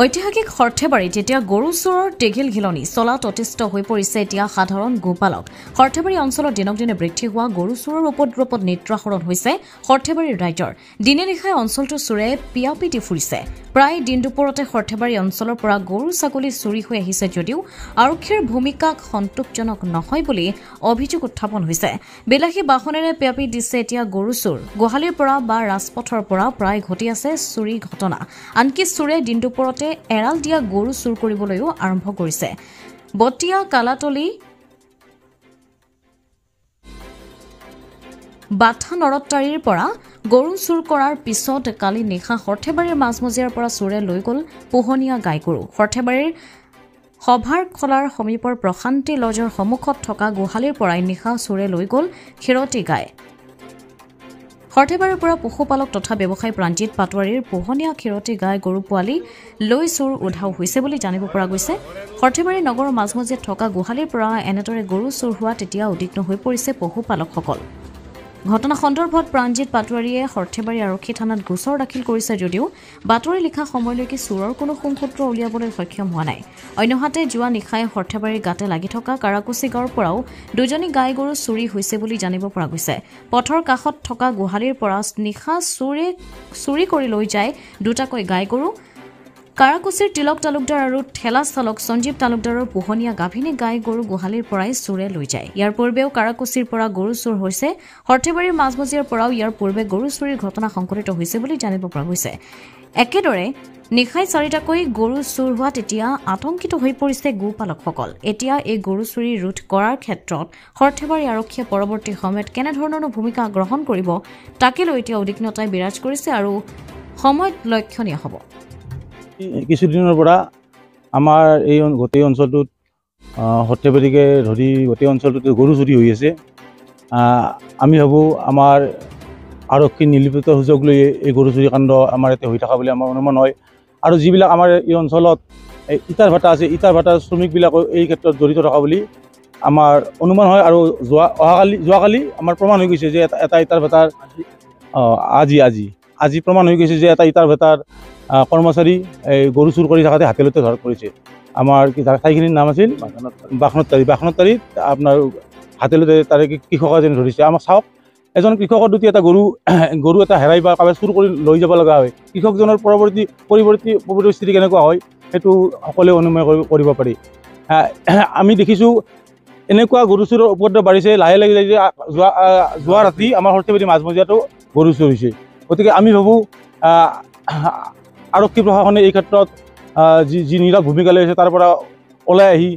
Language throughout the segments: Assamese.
ঐতিহাসিক সৰ্থেবাৰীত এতিয়া গৰু চোৰৰ টেঘিল ঘিলনি চলাত অতিষ্ঠ হৈ পৰিছে এতিয়া সাধাৰণ গোপালক সৰ্থেবাৰী অঞ্চলত দিনক দিনে বৃদ্ধি হোৱা গৰু চোৰৰ উপদ্ৰৱত নিত্ৰাসৰণ হৈছে সৰ্থেবাৰীৰ ৰাইজৰ দিনে নিশাই অঞ্চলটোৰ চোৰে পিয়াপিটি ফুৰিছে প্ৰায় দিন দুপৰতে সৰ্থেবাৰী অঞ্চলৰ পৰা গৰু ছাগলী চুৰি হৈ আহিছে যদিও আৰক্ষীৰ ভূমিকা সন্তোষজনক নহয় বুলি অভিযোগ উত্থাপন হৈছে বিলাসী বাহনেৰে পিয়াপি দিছে এতিয়া গৰু চোৰ গোহালিৰ পৰা বা ৰাজপথৰ পৰা প্ৰায় ঘটি আছে চুৰি ঘটনা আনকি চোৰে দিন দুপৰতে এৰাল দিয়া গৰু চুৰ কৰিবলৈও আৰম্ভ কৰিছে বটিয়া কালাতলি বাথা নৰত্তাৰীৰ পৰা গৰু চুৰ কৰাৰ পিছত কালি নিশা সৰ্থেবাৰীৰ মাজমজিয়াৰ পৰা চোৰে লৈ গ'ল পোহনীয়া গাই গৰু সৰ্থেবাৰীৰ সভাৰ খলাৰ সমীপৰ প্ৰশান্তি লজৰ সন্মুখত থকা গোহালিৰ পৰাই নিশা চোৰে লৈ গ'ল ক্ষীৰতী গাই সৰ্থেবাৰীৰ পৰা পশুপালক তথা ব্যৱসায়ী প্ৰাঞ্জিত পাটোৱাৰীৰ পোহনীয়া ক্ষীৰতী গাই গৰু পোৱালি লৈ চোৰ উধাও হৈছে বুলি জানিব পৰা গৈছে সৰ্থেবাৰী নগৰৰ মাজমজিয়াত থকা গোহালিৰ পৰা এনেদৰে গৰু চোৰ হোৱা তেতিয়া উদ্বিগ্ন হৈ পৰিছে পশুপালকসকল ঘটনা সন্দৰ্ভত প্ৰাঞ্জিত পাটোৱাৰীয়ে সৰ্থেবাৰী আৰক্ষী থানাত গোচৰ দাখিল কৰিছে যদিও বাতৰি লিখা সময়লৈকে চোৰৰ কোনো সংসূত্ৰ উলিয়াবলৈ সক্ষম হোৱা নাই অন্যহাতে যোৱা নিশাই সৰ্থেবাৰীৰ গাতে লাগি থকা কাৰাকুচি গাঁৱৰ পৰাও দুজনী গাই গৰু চুৰি হৈছে বুলি জানিব পৰা গৈছে পথৰ কাষত থকা গোহালিৰ পৰা নিশা চুৰি কৰি লৈ যায় দুটাকৈ গাই গৰু কাৰাকুচিৰ তিলক তালুকদাৰ আৰু ঠেলা চালক সঞ্জীৱ তালুকদাৰৰ পোহনীয়া গাভিনী গাই গৰু গোহালিৰ পৰাই চোৰে লৈ যায় ইয়াৰ পূৰ্বেও কাৰাকুচিৰ পৰা গৰু চুৰ হৈছে সৰ্থেবাৰীৰ মাজমজিয়াৰ পৰাও ইয়াৰ পূৰ্বে গৰু চুৰিৰ ঘটনা সংঘটিত হৈছে বুলি জানিব পৰা গৈছে একেদৰে নিশাই চাৰিটাকৈ গৰু চুৰ হোৱাত এতিয়া আতংকিত হৈ পৰিছে গোপালকসকল এতিয়া এই গৰু চুৰি ৰোধ কৰাৰ ক্ষেত্ৰত সৰ্থেবাৰী আৰক্ষীয়ে পৰৱৰ্তী সময়ত কেনেধৰণৰ ভূমিকা গ্ৰহণ কৰিব তাকে লৈ এতিয়া উদ্বিগ্নতাই বিৰাজ কৰিছে আৰু সময়ত লক্ষণীয় হ'ব কিছুদিনৰ পৰা আমাৰ এই গোটেই অঞ্চলটোত সৰ্থেবাৰীকে ধৰি গোটেই অঞ্চলটোত গৰু চুৰি হৈ আছে আমি ভাবোঁ আমাৰ আৰক্ষী নিৰ্লিপ্ত সুযোগ লৈ এই গৰু চুৰি কাণ্ড আমাৰ ইয়াতে হৈ থকা বুলি আমাৰ অনুমান হয় আৰু যিবিলাক আমাৰ এই অঞ্চলত ইটাৰ ভাটা আছে ইটাৰ ভাটাৰ শ্ৰমিকবিলাকো এই ক্ষেত্ৰত জড়িত থকা বুলি আমাৰ অনুমান হয় আৰু যোৱাকালি আমাৰ প্ৰমাণ হৈ গৈছে যে এটা ইটাৰ ভাটাৰ আজি প্ৰমাণ হৈ গৈছে যে এটা ইটাৰ ভাটাৰ কৰ্মচাৰী এই গৰু চুৰ কৰি থকাতে হাতেলতে ধৰা পৰিছে আমাৰ কি ঠাইখিনিৰ নাম আছিল বাখনতাৰী আপোনাৰ হাতেলতে তাৰে কৃষক এজনে ধৰিছে আমাক চাওক এজন কৃষকৰ দুটি এটা গৰু এটা হেৰাই বা কাৰোবাৰ চুৰ কৰি লৈ যাব লগা হয় কৃষকজনৰ পৰৱৰ্তী পৰিস্থিতি কেনেকুৱা হয় সেইটো সকলোৱে অনুমান কৰিব পাৰি আমি দেখিছোঁ এনেকুৱা গৰু চুৰৰ উপদ্ৰৱ বাঢ়িছে লাহে লাহে যে যোৱা ৰাতি আমাৰ সৰ্থেবাৰী মাজমজিয়াতো গৰু চুৰ হৈছে গতিকে আমি ভাবোঁ আৰক্ষী প্ৰশাসনে এই ক্ষেত্ৰত যি নীৰৱ ভূমিকা লৈ আছে তাৰ পৰা ওলাই আহি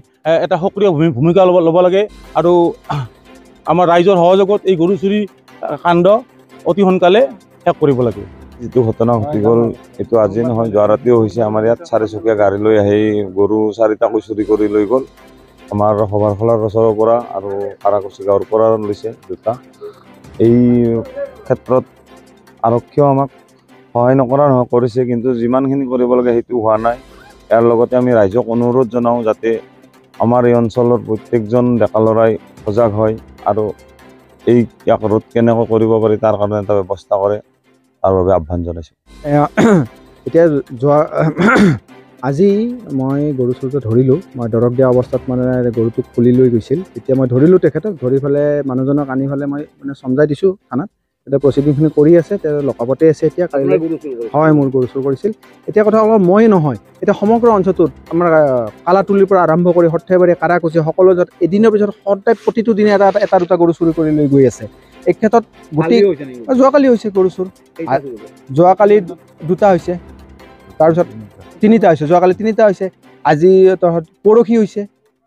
এটা সক্ৰিয় ভূমিকা ল'ব লাগে আৰু আমাৰ ৰাইজৰ সহযোগত এই গৰু চুৰি কাণ্ড অতি সোনকালে শেষ কৰিব লাগে যিটো ঘটনা ঘটি গ'ল এইটো আজি নহয় যোৱা ৰাতিও হৈছে আমাৰ ইয়াত চাৰিচকীয়া গাড়ী লৈ আহি গৰু চাৰিটাকৈ চুৰি কৰি লৈ গ'ল আমাৰ সভাৰখলাৰ ওচৰৰ পৰা আৰু কাৰাকুচি গাঁৱৰ পৰা লৈছে দুটা এই ক্ষেত্ৰত আৰক্ষীয়েও আমাক সহায় নকৰা নহয় কৰিছে কিন্তু যিমানখিনি কৰিব লাগে সেইটো হোৱা নাই ইয়াৰ লগতে আমি ৰাইজক অনুৰোধ জনাওঁ যাতে আমাৰ এই অঞ্চলৰ প্ৰত্যেকজন ডেকা ল'ৰাই সজাগ হয় আৰু ইয়াক ৰোধ কেনেকৈ কৰিব পাৰি তাৰ কাৰণে এটা ব্যৱস্থা কৰে তাৰ বাবে আহ্বান জনাইছোঁ এতিয়া আজি মই গৰু চুৰটো ধৰিলোঁ মই দৰৱ দিয়া অৱস্থাত মানে গৰুটোক খুলি লৈ গৈছিল তেতিয়া মই ধৰিলোঁ তেখেতক ধৰি পেলাই মানুহজনক আনি পেলাই মই মানে চমজাই দিছোঁ থানাত এতিয়া প্ৰচিডিংখিনি কৰি আছে তেওঁ লকাপতে আছে এতিয়া কাইলৈ হয় মোৰ গৰু চুৰ কৰিছিল এতিয়া কথা অলপ মই নহয় এতিয়া সমগ্ৰ অঞ্চলটোত আমাৰ কালাতুলিৰ পৰা আৰম্ভ কৰি সৰ্থেবাৰী কাৰাকুচি সকলো য'ত এদিনৰ পিছত সদায় প্ৰতিটো দিনে এটা দুটা গৰু চুৰি কৰি লৈ গৈ আছে এই ক্ষেত্ৰত গোটেই যোৱাকালি হৈছে গৰু চুৰ যোৱাকালি দুটা হৈছে তাৰপিছত তিনিটা হৈছে যোৱাকালি তিনিটা হৈছে আজি পৰহি হৈছে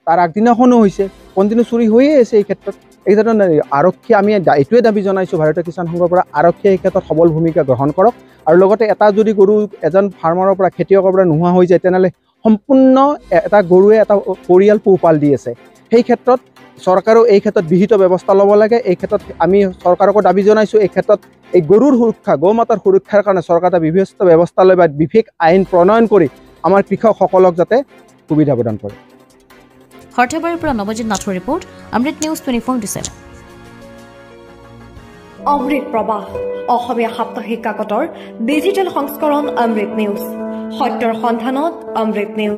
তাৰ আগদিনাখনো হৈছে কণ্টিনিউ চুৰি হৈয়ে আছে এই ক্ষেত্ৰত এই ক্ষেত্ৰত আৰক্ষী আমি এইটোৱে দাবী জনাইছোঁ ভাৰতীয় কিষাণ সংঘৰ পৰা আৰক্ষীয়ে এই ক্ষেত্ৰত সবল ভূমিকা গ্ৰহণ কৰক আৰু লগতে এটা যদি গৰু এজন ফাৰ্মাৰৰ পৰা খেতিয়কৰ পৰা নোহোৱা হৈ যায় তেনেহ'লে সম্পূৰ্ণ এটা গৰুৱে এটা পৰিয়াল পোহপাল দি আছে সেই ক্ষেত্ৰত চৰকাৰেও এই ক্ষেত্ৰত বিহিত ব্যৱস্থা ল'ব লাগে এই ক্ষেত্ৰত আমি চৰকাৰকো দাবী জনাইছোঁ এই ক্ষেত্ৰত এই গৰুৰ সুৰক্ষা গৌ মাতাৰ সুৰক্ষাৰ কাৰণে চৰকাৰে বিভিন্ন ব্যৱস্থা লৈ বা বিশেষ আইন প্ৰণয়ন কৰি আমাৰ কৃষকসকলক যাতে সুবিধা প্ৰদান কৰে সৰ্থেবাৰীৰ পৰা নৱজিৎ নাথৰ ৰিপৰ্ট অমৃত নিউজ 24/7 অমৃত প্ৰবাহ অসমীয়া সাপ্তাহিক কাকতৰ ডিজিটেল সংস্কৰণ অমৃত নিউজ সত্যৰ সন্ধানত অমৃত নিউজ।